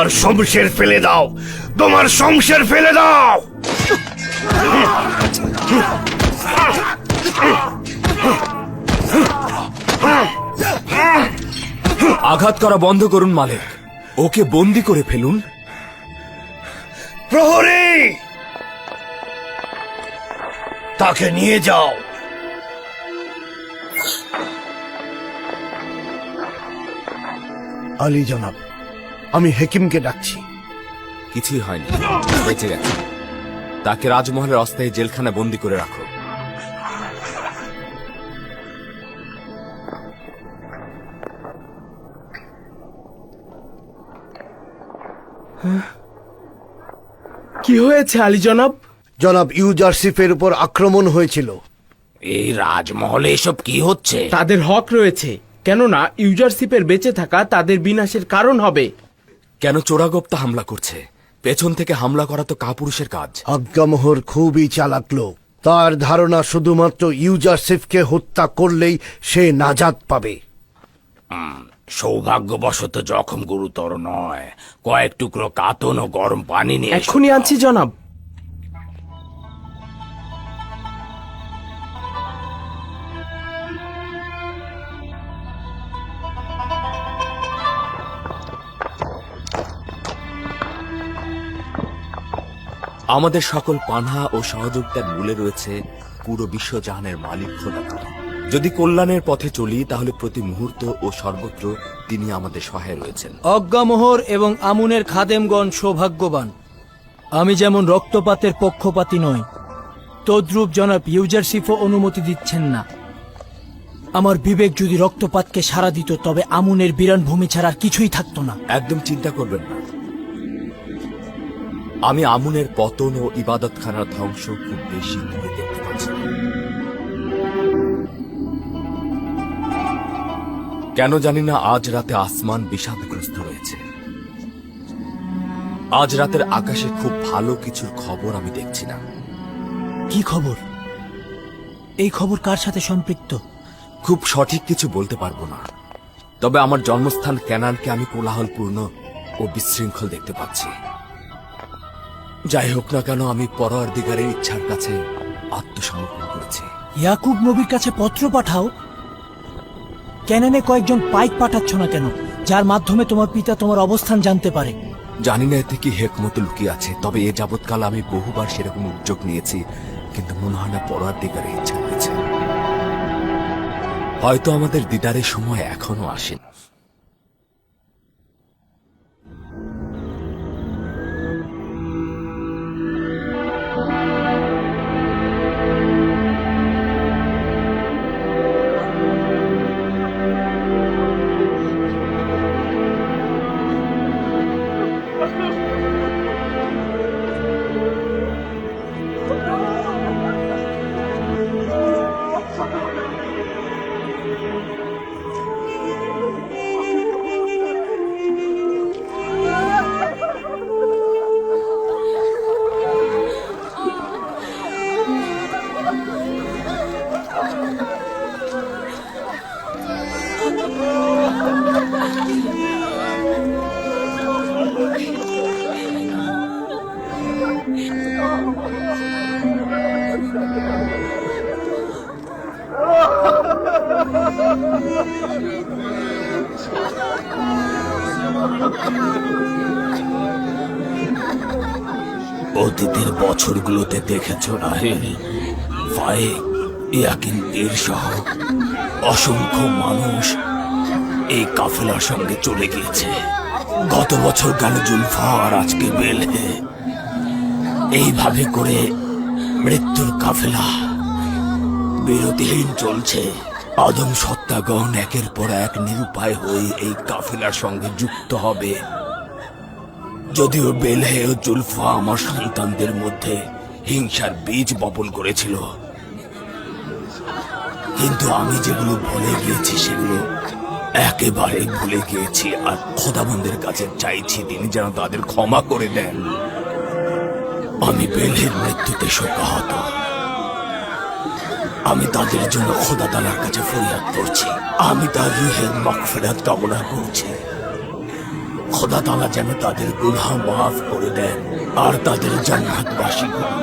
তোমার শমশের ফেলে দাও, তোমার শমশের ফেলে দাও। আঘাত করা বন্ধ করুন মালিক, ওকে বন্দি করে ফেলুন। প্রহরী, তাকে নিয়ে যাও। আলী জনাব, আমি হেকিমকে ডাকছি। কিছুই হয়নি, বেঁচে গেছে। তাকে রাজমহলের অস্থায়ী জেলখানায় বন্দি করে রাখো। কি হয়েছে আলী জনাব? জনাব ইউজারশিপের উপর আক্রমণ হয়েছিল। এই রাজমহলে এসব কি হচ্ছে? তাদের হক রয়েছে, কেননা ইউজারশিপের বেঁচে থাকা তাদের বিনাশের কারণ হবে। কেন চোরাগোপ্তা হামলা করছে? পেছন থেকে হামলা করা তো কাপুরুষের কাজ। আজ্ঞামোহর খুবই চালাক লোক। তার ধারণা শুধুমাত্র ইউজারশিপকে হত্যা করলেই সে নাজাত পাবে। সৌভাগ্যবশত জখম গুরুতর নয়। কয়েক টুকরো কাতন ও গরম পানি নিয়ে এসো। এক্ষুনি আনছি জনাব। আমাদের সকল পানাহা ও সহযোগিতার মূলে রয়েছে পুরো বিশ্বজাহানের মালিক খোদা তাআলা। যদি কল্যাণের পথে চলি তাহলে প্রতি মুহূর্ত ও সর্বত্র তিনি আমাদের সহায় রয়েছেন। অজ্ঞামোহর এবং আমুনের খাদেমগণ সৌভাগ্যবান। আমি যেমন রক্তপাতের পক্ষপাতী নই, তদ্রূপ জনাব ইউজারশিপও অনুমতি দিচ্ছেন না। আমার বিবেক যদি রক্তপাতকে সাড়া দিত তবে আমুনের বিরান ভূমি ছাড়া আর কিছুই থাকতো না। একদম চিন্তা করবেন না, আমি আমুনের পতন ও ইবাদতখানার ধ্বংস খুব বেশি দূরে দেখতে পাচ্ছি না। কেন জানি না আজ রাতে আসমান বিষাদগ্রস্ত রয়েছে। আজ রাতের আকাশে খুব ভালো কিছুর খবর আমি দেখছি না। কি খবর? এই খবর কার সাথে সম্পৃক্ত? খুব সঠিক কিছু বলতে পারবো না, তবে আমার জন্মস্থান ক্যানানকে আমি কোলাহলপূর্ণ ও বিশৃঙ্খল দেখতে পাচ্ছি। যাই হোক না কেন, আমি পরওয়ারদিগারের ইচ্ছার কাছে আত্মসমর্পণ করেছি। ইয়াকুব নবীর কাছে পত্র পাঠাও। ক্যানানে কয়েকজন পাইক পাঠাচ্ছ না কেন, যার মাধ্যমে তোমার পিতা তোমার অবস্থান জানতে পারে? জানি না এতে কি হেকমত লুকিয়ে আছে, তবে এ যাবৎকাল আমি বহুবার সেরকম উদ্যোগ নিয়েছি, কিন্তু মনে হয় না পরওয়ারদিগারের ইচ্ছা হয়েছে। হয়তো আমাদের দিদারের সময় এখনো আসেনি। অতীতের বছরগুলোতে দেখেছ রাহেল, ফায়েক, ইয়াকিন তীর সহ অসংখ্য মানুষ এই কাফেলার সঙ্গে চলে গিয়েছে। গত বছর গেল জুলফা আর আজকে বেলহে। এইভাবে করে মৃত্যুর কাফেলা বিরতিহীন চলছে। আদম সত্তাগণ একের পর এক নিরুপায় হয়ে এই কাফেলার সঙ্গে যুক্ত হবে। যদিও বেলহে ও জুলফা আমার সন্তানদের মধ্যে হিংসার বীজ বপন করেছিল, কিন্তু আমি যেগুলো ভুলে গিয়েছি সেগুলো একেবারে ভুলে গিয়েছি। আর খোদাবন্দের কাছে চাইছি তিনি যেন তাদের ক্ষমা করে দেন। আমি বেলহের মৃত্যুতে শোকাহত। আমি তাদের জন্য খোদা তাআলার কাছে ফরিয়াদ করছি। আমি তার রুহের মাগফিরাত কামনা করছি। খোদা তাআলা যেন তাদের গুনাহ মাফ করে দেন আর তাদের জান্নাতবাসী করেন।